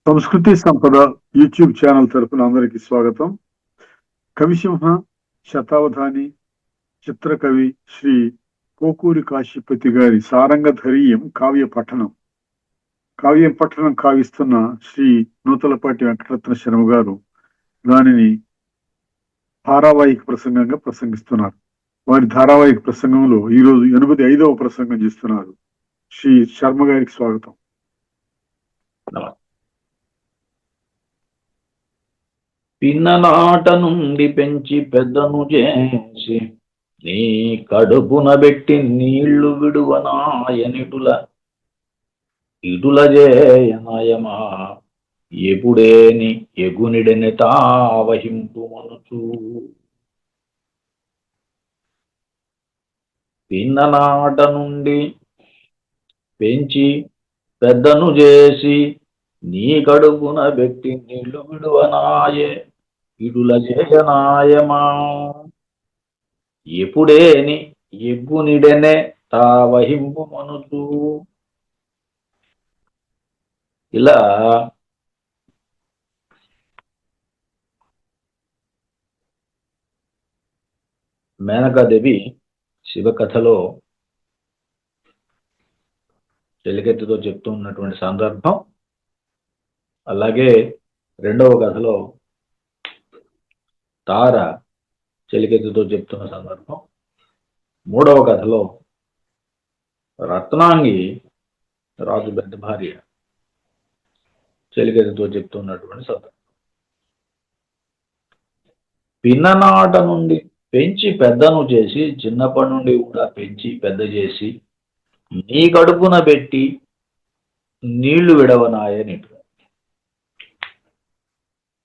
సంస్కృతి సంపద YouTube channel తరపున అందరికీ స్వాగతం. కవిసింహ శతావధాని చిత్రకవి శ్రీ కోకూరి కాశీపతి గారి సారంగధరీయం కావ్యం పఠనం కావిస్తున్న శ్రీ నూతలపాటి వెంకటరత్న శర్మ గారు దానిని ధారావాహిక ప్రసంగంగా ప్రసంగిస్తున్నారు. వారి ధారావాహిక ప్రసంగంలో ఈరోజు 85వ ప్రసంగం చేస్తున్నారు. శ్రీ శర్మ గారికి స్వాగతం. పిన్ననాట నుండి పెంచి పెద్దను చేసి నీ కడుపున పెట్టి నీళ్లు విడువనాయనిటుల ఇటుల చేయనాయమా ఎప్పుడేని ఎగునిడని తావహింపు మనుచు. పిన్ననాట నుండి పెంచి పెద్దను చేసి నీ కడుపున పెట్టి నీళ్లు విడువనాయే ఇడుల చేయనాయమా ఎప్పుడేని ఎగ్గునిడెనే తావహింపు మనుచు. ఇలా మేనకాదేవి శివకథలో చెలికెత్తుతో చెప్తూ ఉన్నటువంటి సందర్భం, అలాగే రెండవ కథలో తార చెలికెత్తుతో చెప్తున్న సందర్భం, మూడవ కథలో రత్నాంగి రాజు పెద్ద భార్య చెలికెత్తుతో చెప్తున్నటువంటి సందర్భం. పిన్ననాట నుండి పెంచి పెద్దను చేసి, చిన్నప్పటి నుండి కూడా పెంచి పెద్ద చేసి నీ కడుపున పెట్టి నీళ్లు విడవనాయనిటు.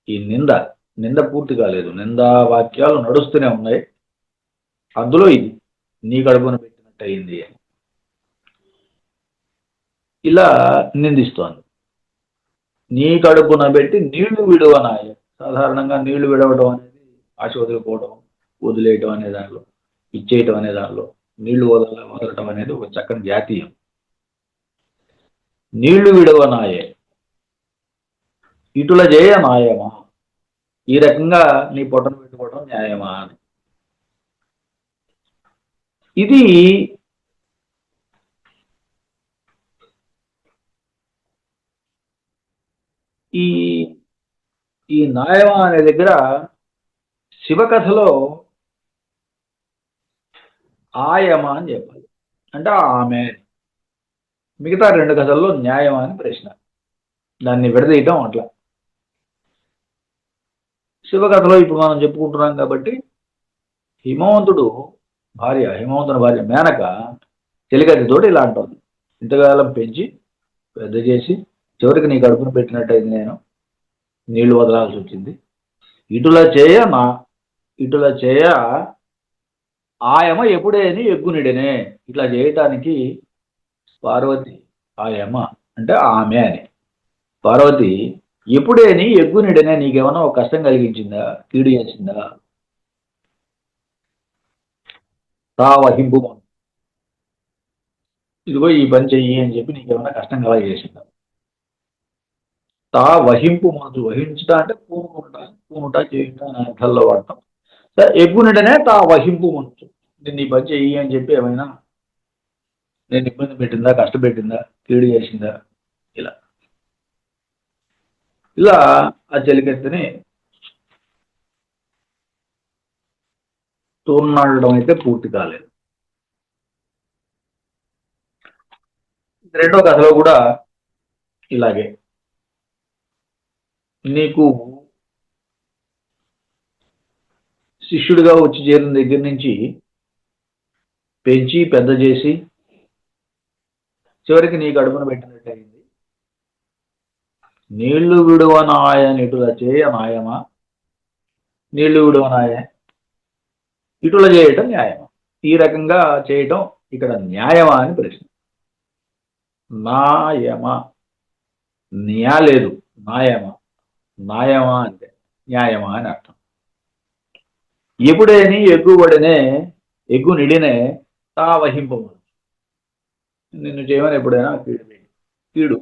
ఈ నింద పూర్తి కాలేదు, నిందా వాక్యాలు నడుస్తూనే ఉన్నాయి. అందులో ఇది నీ కడుపున పెట్టినట్టు అయింది అని ఇలా నిందిస్తోంది. నీ కడుపున పెట్టి నీళ్లు విడవనాయ. సాధారణంగా నీళ్లు విడవడం అనేది ఆశ వదిలిపోవడం, వదిలేయటం అనే దానిలో, ఇచ్చేయటం అనే దానిలో నీళ్లు వదలటం అనేది ఒక చక్కని జాతీయం. నీళ్లు విడవనాయే ఇటుల చేయ నాయమా, ఈ రకంగా నీ పొట్టను పెట్టుకోవడం న్యాయమా అని. ఇది ఈ న్యాయమా అనే దగ్గర శివకథలో ఆయమా అని చెప్పాలి, అంటే ఆమె. మిగతా రెండు కథల్లో న్యాయమా అని ప్రశ్న, దాన్ని విడదీయటం అట్లా. శివకథలో ఇప్పుడు మనం చెప్పుకుంటున్నాం కాబట్టి హిమవంతుని భార్య మేనక చెలికత్తితోటి ఇలా అంటుంది, ఇంతకాలం పెంచి పెద్ద చేసి చివరికి నీ కడుపును పెట్టినట్టయితే నేను నీళ్లు వదలాల్సి వచ్చింది. ఇటుల చేయ ఆయమ ఎప్పుడేని ఎగ్గునిడనే. ఇట్లా చేయటానికి పార్వతి, ఆయమ అంటే ఆమె అని, పార్వతి ఎప్పుడేని ఎగ్గునిడనే నీకేమన్నా ఒక కష్టం కలిగించిందా, కీడు చేసిందా? తావహింపు, ఇదిగో ఈ పని చెయ్యి అని చెప్పి నీకేమన్నా కష్టం కలగజేసిందా? తా వహింపు మనసు, వహించుట అంటే పూనుట చేయుట అనే అర్థంలో వాడతాం. ఎగ్గునిడనే తా వహింపు మనసు, నేను ఈ పని చెయ్యి అని చెప్పి ఏమైనా నేను ఇబ్బంది పెట్టిందా, కష్టపెట్టిందా, కీడు చేసిందా? ఇలా ఆ చెలికెత్తిని తూర్నాడడం అయితే పూర్తి కాలేదు. రెండో కథలో కూడా ఇలాగే, నీకు శిష్యుడిగా వచ్చి చేరిన దగ్గర నుంచి పెంచి పెద్ద చేసి చివరికి నీ కడుపున పెట్టినట్టు అయింది. నీళ్లు విడువనాయని ఇటుల చేయ న్యాయమా, నీళ్లు విడువనాయ ఇటుల చేయటం న్యాయమా? ఈ రకంగా చేయటం ఇక్కడ న్యాయమా అని ప్రశ్న. నాయమా, న్యా లేదు, నాయమా అంటే న్యాయమా అని అర్థం. ఎప్పుడేని ఎగ్గుబడినే ఎగ్గునిడినే తావహింపము, నిన్ను చేయమని ఎప్పుడైనా కీడు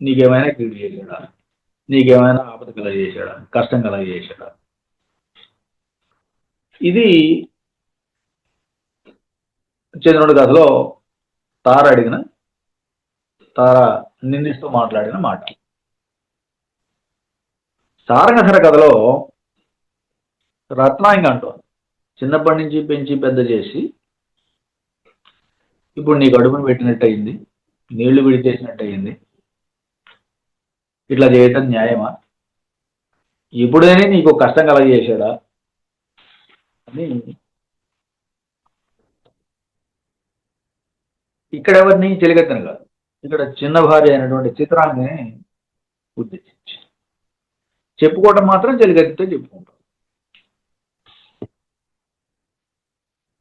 నీకేమైనా కీడు చేయలేడా? నీకేమైనా ఆపద కలగజేశాడా, కష్టం కలగజేశాడా? ఇది చంద్రుడి కథలో తార నిందిస్తూ మాట్లాడిన మాట. సారంగధర కథలో రత్నాంగ అంటోంది, చిన్నప్పటి నుంచి పెంచి పెద్ద చేసి ఇప్పుడు నీకు అడుగును పెట్టినట్టు అయింది, నీళ్లు విడిచేసినట్టు అయింది, ఇట్లా చేయటం న్యాయమా? ఇప్పుడేనే నీకు కష్టం కలగజేశాడా అని ఇక్కడ ఎవరిని చెలిగెత్తను కాదు, ఇక్కడ చిన్న భార్య అయినటువంటి చిత్రాంగిని ఉద్దేశించి చెప్పుకోవటం మాత్రం చెలిగెత్తితో చెప్పుకుంటాం.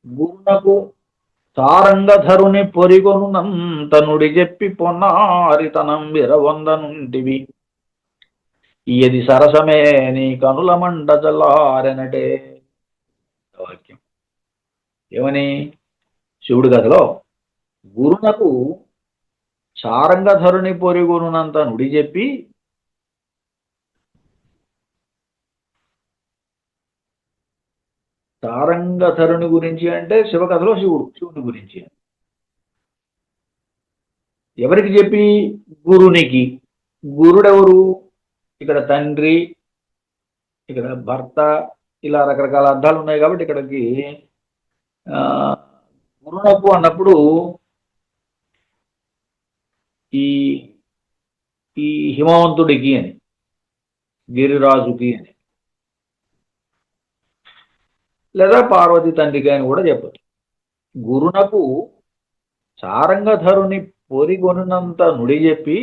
గురునకు సారంగధరుని పొరిగొనునంత నుడి చెప్పి పొన్నారితనం విరవొందనుంటివి, ఇది సరసమే నీ కనుల మండ జల్లారెనటే. వాక్యం ఏమని? శివుడి కథలో గురునకు సారంగధరుని పొరిగొనునంత నుడి చెప్పి సారంగధరుని గురించి అంటే శివకథలో శివుని గురించి. ఎవరికి చెప్పి? గురునికి. గురుడెవరు? ఇక్కడ తండ్రి, ఇక్కడ భర్త, ఇలా రకరకాల అర్థాలు ఉన్నాయి కాబట్టి ఇక్కడికి గురునకు అన్నప్పుడు ఈ ఈ హిమవంతుడికి అని, గిరిరాజుకి అని, లేదా పార్వతి తండ్రికి అని కూడా చెప్పచ్చు. గురునకు సారంగధరుని పొరిగొనునంత నుడి చెప్పి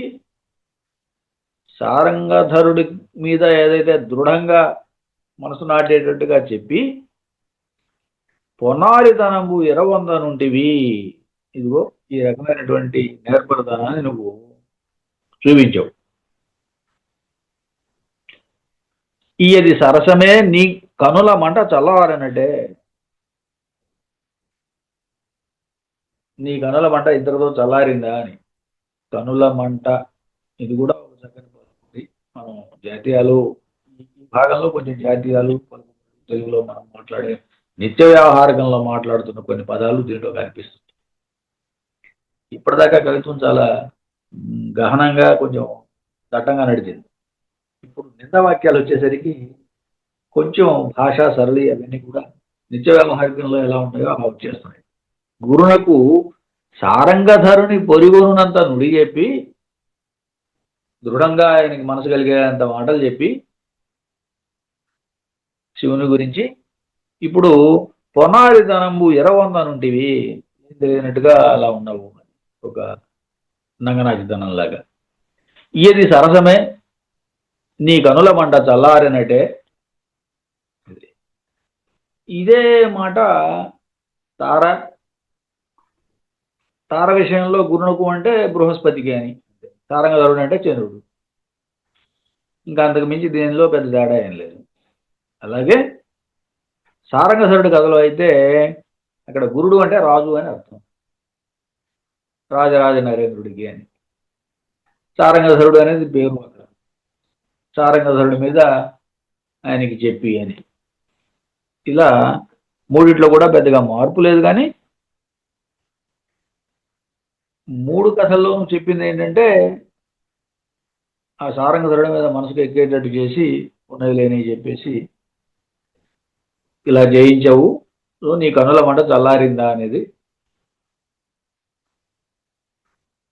సారంగధరుడి మీద ఏదైతే దృఢంగా మనసు నాటేటట్టుగా చెప్పి పొనారితనము ఎరవందనుంటివి, ఇదిగో ఈ రకమైనటువంటి నేర్పరితనాన్ని నువ్వు చూపించావు. ఇది సరసమే నీ కనుల మంట చల్లవారనటే. నీ కనుల మంట ఇద్దరితో చల్లారిందా అని. కనుల మంట ఇది కూడా ఒక చక్కని పద్ధతి. మనం జాతీయాలు ఈ భాగంలో కొంచెం జాతీయాలు తెలుగులో మనం మాట్లాడే నిత్య వ్యవహారికంలో మాట్లాడుతున్న కొన్ని పదాలు దీంట్లో కనిపిస్తుంది. ఇప్పటిదాకా కవిత్వం చాలా గహనంగా కొంచెం దట్టంగా నడిచింది. ఇప్పుడు నింద వాక్యాలు వచ్చేసరికి కొంచెం భాషా సరళి అవన్నీ కూడా నిత్య వ్యవహారికంలో ఎలా ఉంటాయో అలా వచ్చేస్తున్నాయి. గురునకు సారంగధరుని పొరిగొనునంత నుడి చెప్పి దృఢంగా ఆయనకి మనసు కలిగేంత మాటలు చెప్పి శివుని గురించి ఇప్పుడు పొనారితనంబు ఎరవందనుంటివి, తెలియనట్టుగా అలా ఉన్నావు, ఒక నంగనాచితనంలాగా. ఇది సరసమే నీ కనుల మంట చల్లారినట్టే. ఇదే మాట తార విషయంలో గురునకు అంటే బృహస్పతికి అని, సారంగధరుడు అంటే చంద్రుడు. ఇంకా అంతకు మించి దీనిలో పెద్ద తేడా ఏం లేదు. అలాగే సారంగధరుడి కథలో అయితే అక్కడ గురుడు అంటే రాజు అని అర్థం, రాజరాజ నరేంద్రుడికి అని. సారంగధరుడు అనేది పేరు, అక్కడ సారంగధరుడి మీద ఆయనకి చెప్పి అని. ఇలా మూడిట్లో కూడా పెద్దగా మార్పు లేదు. కానీ మూడు కథల్లో చెప్పింది ఏంటంటే ఆ సారంగధరుడి మీద మనసుకు ఎక్కేటట్టు చేసి ఉన్నది లేని చెప్పేసి ఇలా జయించావు, సో నీ కనుల మంట చల్లారిందా అనేది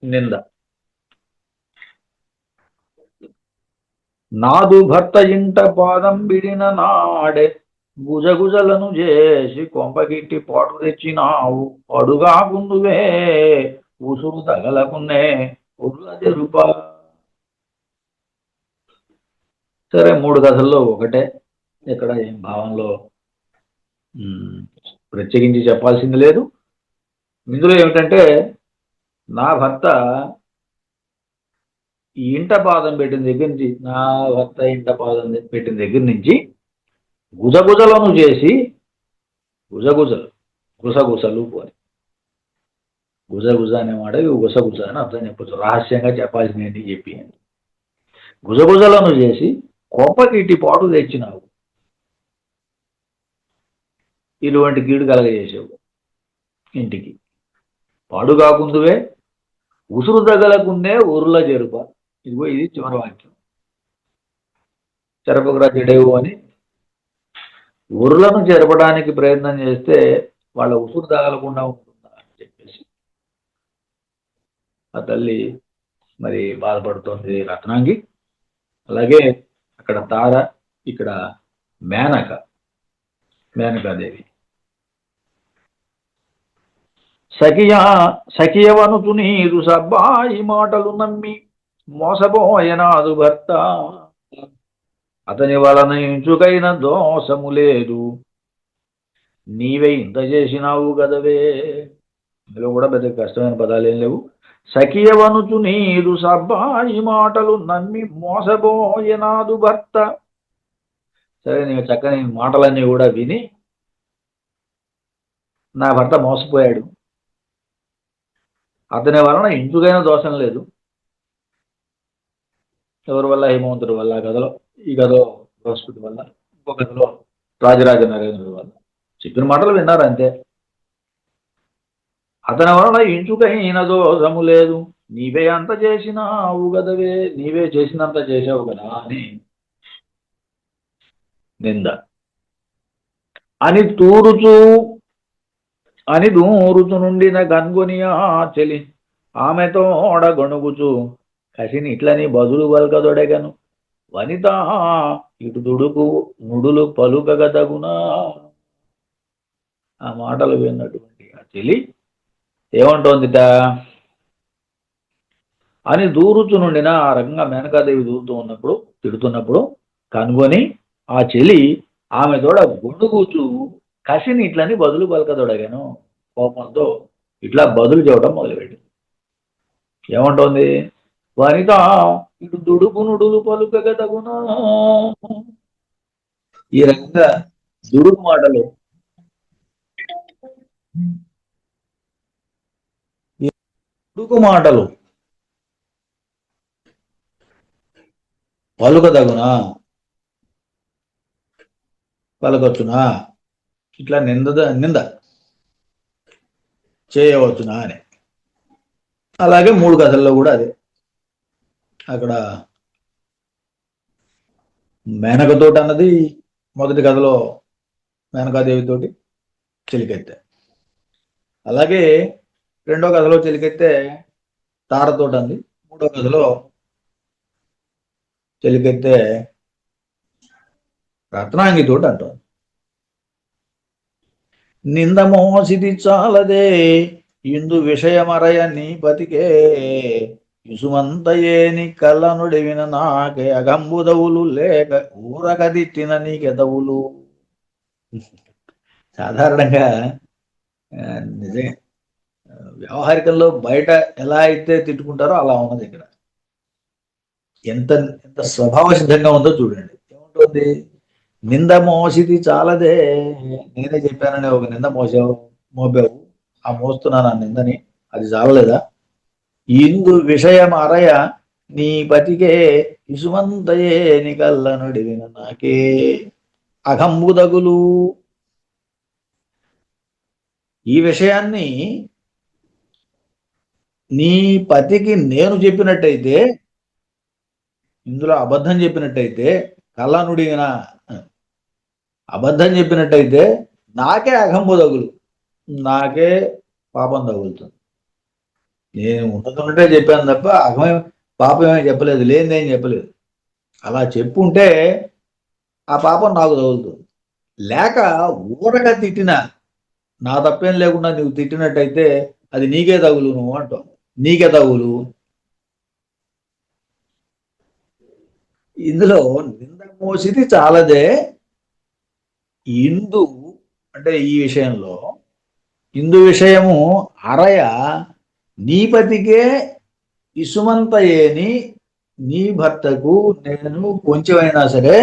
నింద. నాదు భర్త ఇంట పాదం బిడిన నాడే గుజగుజలను చేసి కొంపగిట్టి పాటు తెచ్చినావు, పడుగా గుండువే ఉసురు తగలకున్నే ఉరుల తెరుప. సరే, మూడు కథల్లో ఒకటే, ఇక్కడ ఏం భావంలో ప్రత్యేకించి చెప్పాల్సింది లేదు. ఇందులో ఏమిటంటే నా భర్త ఇంట పాదం పెట్టిన దగ్గర నుంచి, నా భర్త ఇంట పాదం పెట్టిన దగ్గర నుంచి గుజగుజలను చేసి, గుసగుసలు అని, గుజగుజ అనే మాట గుసగుజ అని అర్థం చెప్పచ్చు. రహస్యంగా చెప్పాల్సినవి చెప్పి గుజగుజలను చేసి కొంపకిటి పాటు తెచ్చినావు, ఇటువంటి కీడు కలగజేసావు ఇంటికి. పాడు కాకుందువే ఉసురు తగలకుందే ఊర్ల జరుప. ఇది చివరి వాక్యం. చెరపకురా చెడేవు అని ఊర్లను చెరపడానికి ప్రయత్నం చేస్తే వాళ్ళ ఉసురు తగలకుండా ఉంటుందా అని చెప్పేసి ఆ తల్లి మరి బాధపడుతోంది రత్నాంగి. అలాగే అక్కడ తార, ఇక్కడ మేనకాదేవి. సఖియవనుచు నీరు సబ్బాయి మాటలు నమ్మి మోసపోయనాదు భర్త, అతని వలన ఇంచుకైన దోషము లేదు, నీవే ఇంత చేసినావు గదవే. ఇందులో కూడా పెద్ద కష్టమైన పదాలు ఏం లేవు. సఖియవనుచు నీరు సబ్బాయి మాటలు నమ్మి మోసపోయనాదు భర్త. సరే, నీ చక్కని మాటలన్నీ కూడా విని నా భర్త మోసపోయాడు, అతని వలన ఇంచుకైన దోషం లేదు. ఎవరి వల్ల? హేమవంతుడి వల్ల. కథలో ఈ కథలో బృహస్పతి వల్ల, ఇంకో కథలో రాజరాజ నరేంద్రుడి వల్ల. చెప్పిన మాటలు విన్నారు అంతే. అతని వలన ఇంచుకైన దోషము లేదు, నీవే అంత చేసినావు గదవే, నీవే చేసినంత చేసావు కదా అని నింద. అని దూరుచు నుండిన గన్గొనియా చెలి ఆమెతో గొణుగుచు కసిని ఇట్లని బదులు వల్కదొడగను, వనిత ఇటు దుడుకు నుడులు పలుకగదగునా. ఆ మాటలు విన్నటువంటి ఆ చెలి ఏమంటోందిట? అని దూరుచు నుండిన, ఆ రకంగా మేనకాదేవి దూరుతూ ఉన్నప్పుడు, తిడుతున్నప్పుడు కనుగొని ఆ చెలి ఆమె తోడ గొణుగుచు కసిని ఇట్లని బదులు పలకదొడగాను. కోపంతో ఇట్లా బదులు చెప్పడం మొదలుపెట్టింది. ఏమంటోంది? వనిత ఇటు దుడుకు నుడులు పలుకగదగునా. ఈ రకంగా దుడుకు మాటలు, పలుకదగునా, పలకొచ్చునా, ఇట్లా నింద చేయవచ్చునా అని. అలాగే 3 కథల్లో కూడా అదే. అక్కడ మేనకతోటి అన్నది మొదటి కథలో మేనకాదేవితోటి చెలికెత్తే. అలాగే 2వ కథలో చెలికెత్తే తారతోటి అంది. 3వ కథలో చెలికెత్తే రత్నాంగితోటి అంటుంది. నిందమోసిది చాలదే ఇందు విషయమరయ నీ బతికే, ఇసుమంతయేని కళ్ళనుడివిన నాకే అగంబుదవులు లేక ఊరకదిట్టిన నీకెదవులు. సాధారణంగా నిజమే, వ్యవహారికంలో బయట ఎలా అయితే తిట్టుకుంటారో అలా ఉన్నది ఇక్కడ. ఎంత ఎంత స్వభావ సిద్ధంగా ఉందో చూడండి. ఏముంటుంది? నింద మోసిది చాలదే, నేనే చెప్పానని ఒక నింద మోపావు, ఆ మోస్తున్నాను ఆ నిందని, అది చాలలేదా? ఇందు విషయం అరయ నీ బతికే ఇసుమంతయే నీ కళ్ళనుడివిన నాకే అఘంబుదగులు. ఈ విషయాన్ని నీ పతికి నేను చెప్పినట్టయితే, ఇందులో అబద్ధం చెప్పినట్టయితే, కళ్ళనుడివిన అబద్ధం చెప్పినట్టయితే నాకే అఘంబు తగులు, నాకే పాపం తగులుతుంది. నేను ఉన్నదంటే చెప్పాను తప్ప పాపం ఏమీ చెప్పలేదు, లేనిదేం చెప్పలేదు. అలా చెప్పుంటే ఆ పాపం నాకు తగులుతుంది. లేక ఊరగా తిట్టినా, నా తప్పేం లేకుండా నువ్వు తిట్టినట్టయితే అది నీకే తగులు, నువ్వు అంటావు, నీకే తగులు. ఇందులో నింద మోసిది చాలదే, ఇందు అంటే ఈ విషయంలో, ఇందు విషయము అరయ నీపతికే ఇసుమంతయేని, నీ భర్తకు నేను కొంచెమైనా సరే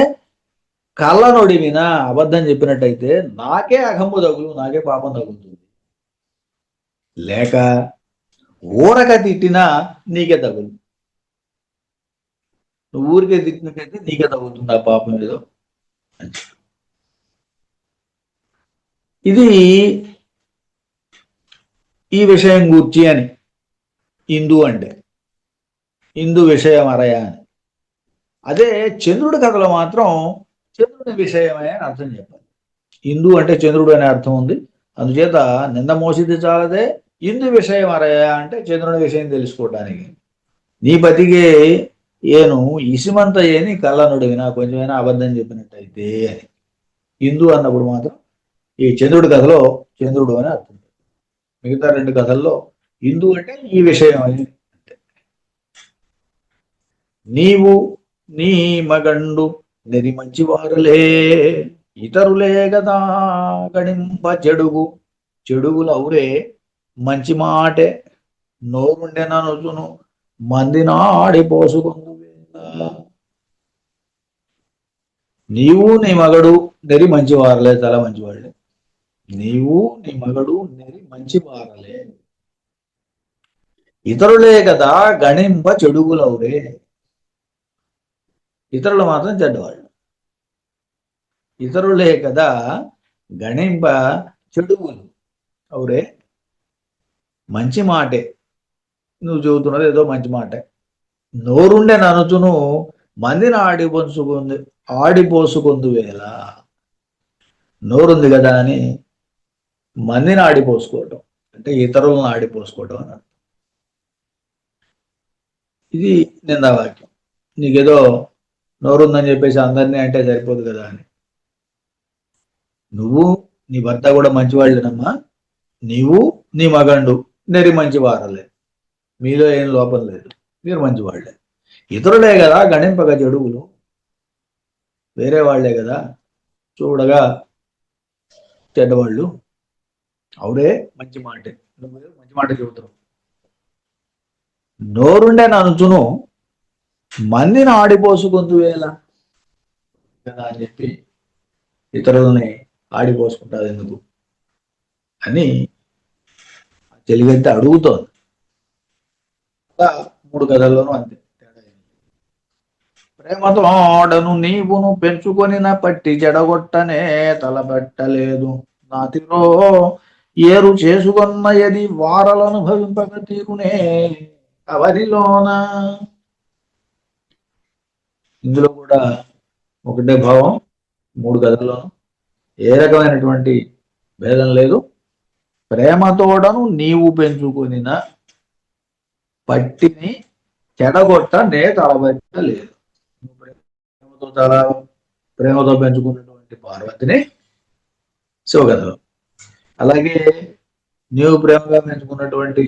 కళ్ళనొడివిన అబద్ధం చెప్పినట్టయితే నాకే అఘంబు తగులు, నాకే పాపం తగులుతుంది. లేక ఊరక తిట్టినా నీకే తగులు. నువ్వు ఊరికే దిక్కినట్టయితే నీకే తగ్గుతుంది ఆ పాపం ఏదో. ఇది ఈ విషయం గూర్చి అని ఇందు అంటే ఇందు విషయం అరయ అని. అదే చంద్రుడి కథలో మాత్రం చంద్రుడి విషయమే అని అర్థం చెప్పాలి. ఇందు అంటే చంద్రుడు అనే అర్థం ఉంది, అందుచేత నింద మోసిది చాలదే ఇందు విషయం అరయ అంటే చంద్రుడి విషయం తెలుసుకోవడానికి. నీ బతికే ఏను ఇసుమంత ఏని కళ్ళనుడివినా కొంచెమైనా అబద్ధం చెప్పినట్టయితే అని. ఇందు అన్నప్పుడు మాత్రం ఈ చంద్రుడి కథలో చంద్రుడు అని అర్థం. మిగతా రెండు కథల్లో ఇందు అంటే ఈ విషయం అని. నీవు నీ మగండు నెరి మంచి వారులే ఇతరులే గదా గణింప చెడుగు చెడుగులవురే మంచి మాటే నోరుండే ననుసును మందినాడి పోసుకుందు. నీవు నీ మగడు నెరి మంచి వారలే, చాలా మంచివాళ్ళే. నీవు నీ మగడు నెరి మంచి వారలే ఇతరులే కదా గణింప చెడుగులవురే. ఇతరులు మాత్రం చెడ్డవాళ్ళు. ఇతరులే కదా గణింప చెడుగులు అవురే మంచి మాటే. నువ్వు చెబుతున్నది ఏదో మంచి మాటే. నోరుండే ననుచును మందిని ఆడిపోసుకుందు వేళ. నోరుంది కదా అని మందిని ఆడిపోసుకోవటం అంటే ఇతరులను ఆడిపోసుకోవటం అన్నది. ఇది నిందావాక్యం. నీకేదో నోరుందని చెప్పేసి అందరినీ అంటే సరిపోదు కదా అని. నువ్వు నీ భర్త కూడా మంచివాళ్ళేనమ్మా. నీవు నీ మగండు నెరి మంచి వారలే, మీలో ఏం లోపం లేదు, మీరు మంచివాళ్లే. ఇతరులే కదా గణింపక చెడుగులు, వేరే వాళ్లే కదా చూడగా చెడ్డవాళ్ళు. అవుడే మంచి మాటే, నువ్వు మంచి మాట చెబుతున్నావు. నోరుండే ననుచును మందిని ఆడిపోసుకుందు వేళ కదా అని చెప్పి ఇతరులని ఆడిపోసుకుంటారు ఎందుకు అని తెలివితే అడుగుతోంది. అలా మూడు కథల్లోనూ అంతే. ప్రేమతో ఆడను నీవును పెంచుకొని నా పట్టి చెడగొట్టనే తలబెట్టలేదు నాతిలో ఏరు చేసుకున్న ఎది వారలను అనుభవింపక తీరునే అవరిలోన. ఇందులో కూడా ఒకటే భావం మూడు కథల్లోనూ, ఏ రకమైనటువంటి భేదం లేదు. ప్రేమతోడను నీవు పెంచుకొనిన పట్టిని చెడగొట్ట నే తలబెట్టలేదు. ప్రేమతో పెంచుకున్నటువంటి పార్వతిని శివకథలో, అలాగే నీవు ప్రేమగా పెంచుకున్నటువంటి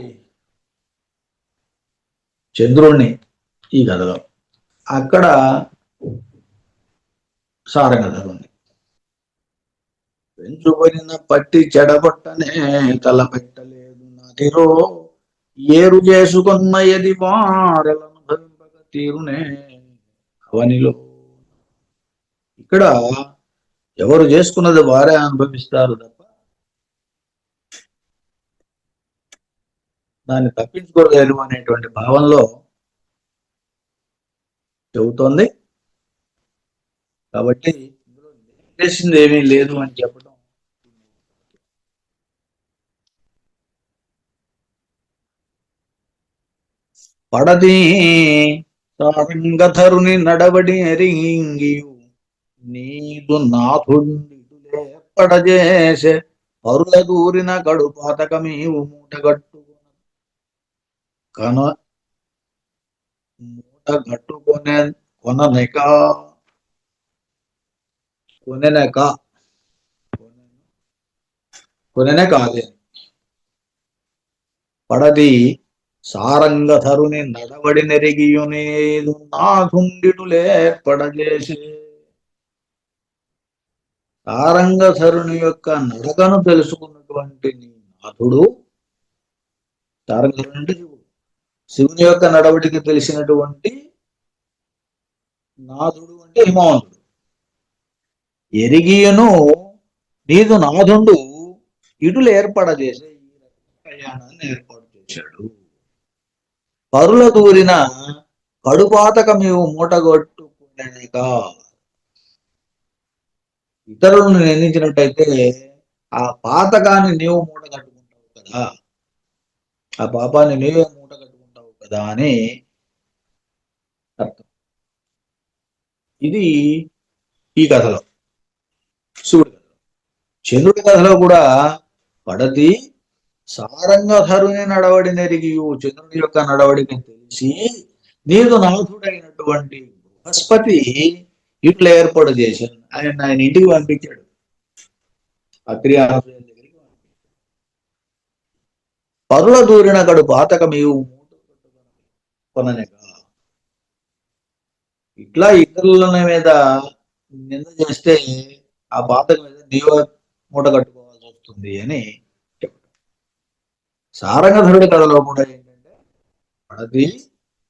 చంద్రుణ్ణి ఈ కథలో, అక్కడ సారంగధలో ఉంది. పెంచుకొనిన పట్టి చెడగొట్టనే తలపెట్టలేదు నాతిరో ఏరు చేసుకున్న ఎది వారలను భవింపక తీరునే అవనిలో. ఇక్కడ ఎవరు చేసుకున్నది వారే అనుభవిస్తారు తప్ప దాన్ని తప్పించుకోలేరు అనేటువంటి భావంలో చెబుతోంది. కాబట్టి ఇందులో చేసింది ఏమీ లేదు అని చెప్పడం పడది సారంగధరుని నడవడి ఎరింగియు నీదు నాథుండిలే పడజేసే పరుల దూరిన గడు పాతకమీవు మూటగట్టుకున్న కన మూటగట్టుకొనే కొననెక కొనెనక కొనెనే కాదే. పడది సారంగధరుని నడవడి నెరిగియునేదు నాథుండిటులేర్పడజేసి. సారంగధరుని యొక్క నడకను తెలుసుకున్నటువంటి నీ నాథుడు, సారంగధరుడు అంటే శివుడు, శివుని యొక్క నడవడికి తెలిసినటువంటి నాథుడు అంటే హిమవంతుడు. ఎరిగియను నీదు నాథుండు ఇటులు ఏర్పడజేసే ఈ ప్రయాణాన్ని ఏర్పాటు చేశాడు. పరుల దూరిన కడుపాతకమేవు మూటగొట్టుకునక. ఇతరులను నిందించినట్టయితే ఆ పాతకాన్ని నీవు మూట కట్టుకుంటావు కదా, ఆ పాపాన్ని నీవే మూట కట్టుకుంటావు కదా అని అర్థం. ఇది ఈ కథలో. శివుడి కథలో. చంద్రుడి కథలో కూడా పడతి సారంగధరుని నడవడి నెరిగియు, చంద్రుడి యొక్క నడవడిని తెలిసి నీదు నాథుడైనటువంటి బృహస్పతి ఇట్లా ఏర్పాటు చేశాను. ఆయన ఇంటికి పంపించాడు, అత్రి దగ్గరికి. పరుల దూరిన కడు పాతకమేవు కొననెగా. ఇట్లా ఇతరుల మీద నింద చేస్తే ఆ పాతకం మీద నీవు మూట కట్టుకోవాల్సి వస్తుంది అని చెప్పాడు. సారంగధరుడి కథలో కూడా ఏంటంటే పడతి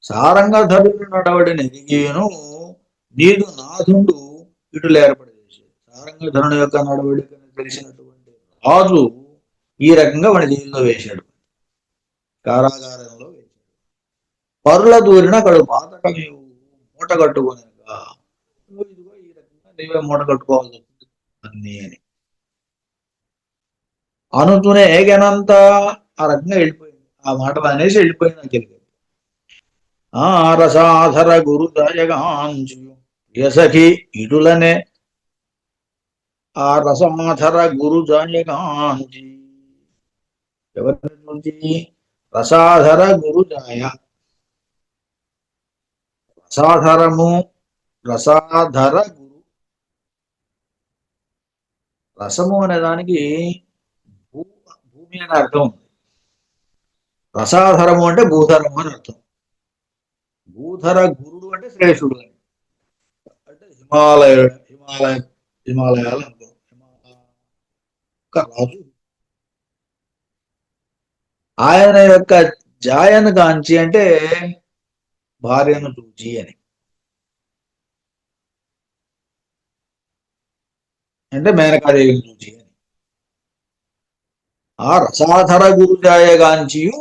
సారంగధరుడు నడవడిని ఎదిగేను, నీదు నాథుండు ఇటులు ఏర్పడేసి. సారంగధరుని యొక్క నడవడికని తెలిసినటువంటి రాజు ఈ రకంగా వాడి జైల్లో వేశాడు, కారాగారంలో వేశాడు. పరుల దూరిన అక్కడ పాతకమేవు మూట కట్టుకునేగా, ఇదిగో ఈ రకంగా నీవే మూట కట్టుకోవాల్సి వస్తుంది అన్ని అని అనుతూనే ఏగనంతా ఆ రకంగా వెళ్ళిపోయింది. ఆ మాట అనేసి వెళ్ళిపోయింది నాకు తెలియదు. ఆ రసాధర గురు దయగాంచు యసఖి ఇటులనే. ఆ రసాధర గురు జాయగాంచి, ఎవరి నుంచి? రసాధర గురు జాయ. రసాధరము, రసాధర గురు. రసము అనే దానికి భూమి అనే అర్థం ఉంది. రసాధరము అంటే భూధరము అని అర్థం. భూధర గురుడు అంటే శ్రేష్ఠుడు అని. అంటే హిమాలయాలు అనుకో, రాజు. ఆయన యొక్క జాయను కాంచి అంటే భార్యను చూచి అని, అంటే మేనకాదేవిని చూచి అని. ఆ రసాధర గురు జాయగాంచియు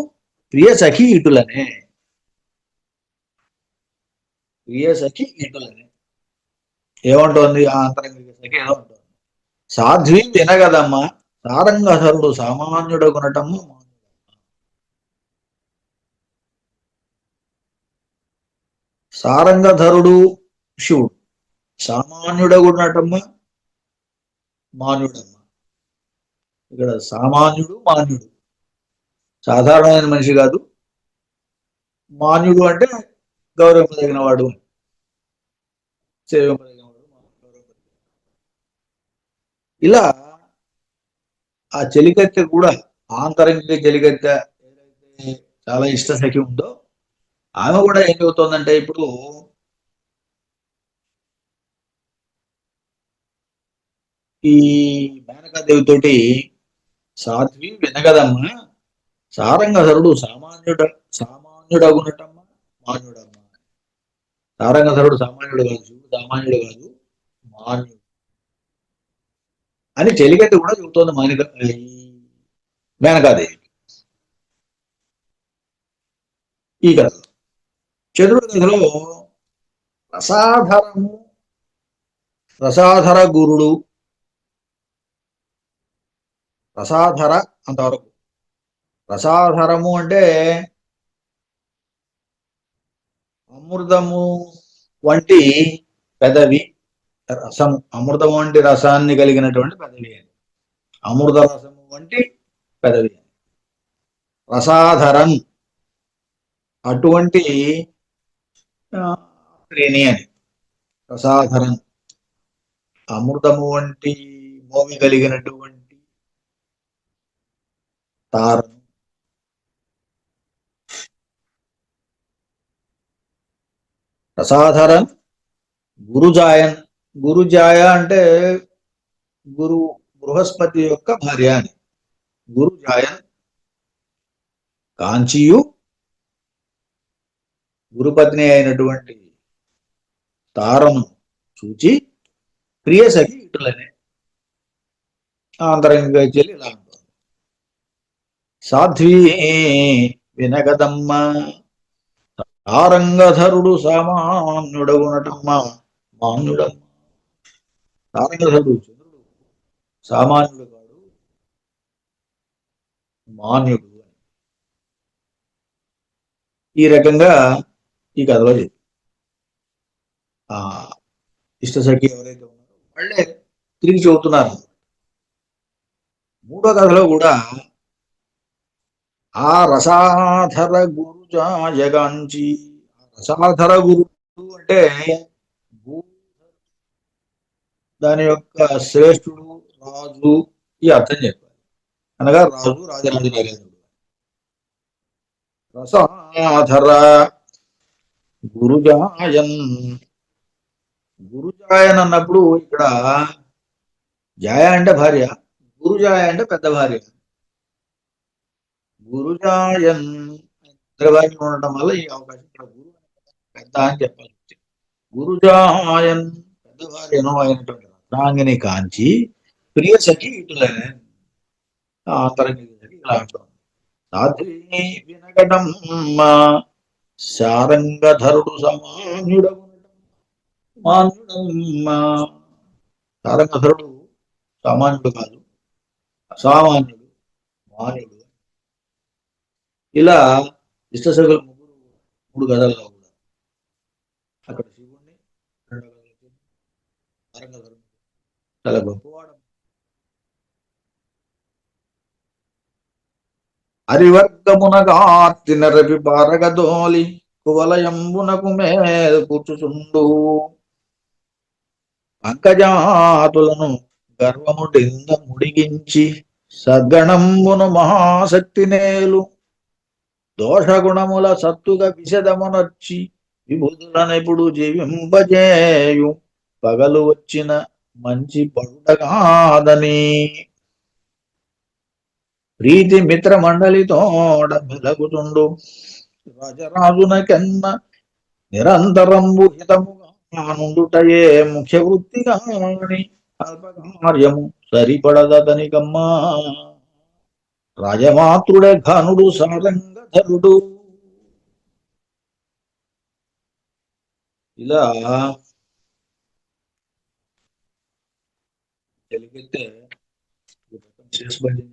ప్రియ సఖి ఇటులనే. ప్రియ సఖి ఇటులనే ఏమంటోంది? ఆ అంతరంగిక సఖి ఏదో ఉంటుంది. సాధ్వి వినగదమ్మ సారంగధరుడు సామాన్యుడగునటమ్మ. సారంగధరుడు శివుడు, సామాన్యుడగునటమ్మ మాన్యుడమ్మ. ఇక్కడ సామాన్యుడు మాన్యుడు, సాధారణమైన మనిషి కాదు. మాన్యుడు అంటే గౌరవింపదగిన వాడు, సేవింపదగిన వాడు. ఇలా ఆ చెలికత్తె కూడా, ఆంతరంగిక చెలికత్తె ఏదైతే చాలా ఇష్ట సఖి ఉందో ఆమె కూడా ఏం చెబుతోందంటే, ఇప్పుడు ఈ మేనకాదేవితోటి సాధ్వి వినగదమ్మ సారంగధరుడు సామాన్యుడగునటమ్మ మాన్యుడమ్మ. సారంగధరుడు సామాన్యుడు కాదు, శివుడు సామాన్యుడు కాదు, మాన్యుడు అని చెలికత్తె కూడా చెబుతోంది మేనకాదేవి ఈ కథ. చంద్రుడి కథలో రసాధరము, రసాధర గురుడు, రసాధర అంతవరకు. రసాధరము అంటే అమృతము వంటి పెదవి, రసము, అమృతం వంటి రసాన్ని కలిగినటువంటి పెదవి అని. అమృత రసము వంటి పెదవి అని. రసాధరం అటువంటి శ్రేణి అని. రసాధరం అమృతము వంటి మోవి కలిగినటువంటి తారను. రసాధరం గురుజాయన్. గురుజాయ అంటే గురు బృహస్పతి యొక్క భార్య అని. గురుజాయన్ కాంచియు గురుపత్ని అయినటువంటి తారను చూచి ప్రియ సఖి ఇటులనే. ఆంతరంగిక చెల్లి ఇలా ఉంటుంది. సాధ్వీ వినగదమ్మ సారంగధరుడు సామాన్యుడగునటమ్మ మాన్యుడమ్మ. సారంగధరుడు చంద్రుడు సామాన్యుడు కాడు, మాన్యుడు. ఈ రకంగా ఈ కథలో చెప్పి ఆ ఇష్టసఖి ఎవరైతే ఉన్నారో వాళ్ళే తిరిగి చెబుతున్నారు. మూడో కథలో కూడా ఆ రసాధర గురుజాయగాంచి, రసాధర గురుడు అంటే దాని యొక్క శ్రేష్ఠుడు, రాజు, ఈ అర్థం చెప్పాలి. అనగా రాజు, రాజరాజు నరేంద్రుడు. రసాధర గురుజాయన్, గురుజాయన్ అన్నప్పుడు ఇక్కడ జాయ అంటే భార్య, గురుజాయ అంటే పెద్ద భార్య. గురుజాయన్ ఇద్దరు భార్యలు ఉండటం వల్ల ఈ అవకాశం ఇక్కడ గురు పెద్ద అని చెప్పాలి. గురుజాయన్ పెద్ద భార్యను అయినటువంటి రత్నాంగిని కాంచి ప్రియ సఖి ఇటులనే అంతరంగిక సఖి ఇలా అంటాం. సాధ్వి వినగడం శారంగధరుడు మాన్యుడమ్మా. శారంగధరుడు సామాన్యుడు కాదు, అసామాన్యుడు, మాన్యుడు. ఇలా ఇష్టసఖులు ముగ్గురు మూడు కథల్లో కూడా అక్కడ శివుణ్ణి, రెండో కథలో శారంగధరుడు చాలా గొప్పవాడు. అరివర్గమునగార్తి నరపి పారగదోలి కువలయంబునకు మేల్ కూర్చుచుండు. పంకజాతులను గర్వముడింద ముడిగించి సద్గణంబును మహాశక్తి నేలు. దోషగుణముల సత్తుగా విశదమునర్చి విభుదులనెప్పుడు జీవింపజేయు. పగలు వచ్చిన మంచి పడుటగాదని ప్రీతి మిత్ర మండలితోడ మెలగుతుండు. రాజరాజునకెన్న నిరంతరంబు హితముగా నుండుటయే ముఖ్య వృత్తిగా అల్పకార్యము సరిపడదతనికమ్మా. రాజమాతృడే ఘనుడు సారంగధరుడు. ఇలా తెలిగితే చెప్తాను.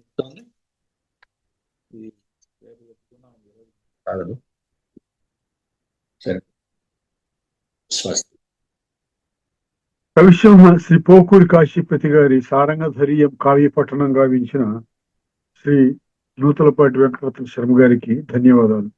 సరే, స్వస్తి. కవిసింహ శ్రీ పోకూరి కాశీపతి గారి సారంగధరీయం కావ్య పఠనం గావించిన శ్రీ నూతలపాటి వెంకటరత్న శర్మ గారికి ధన్యవాదాలు.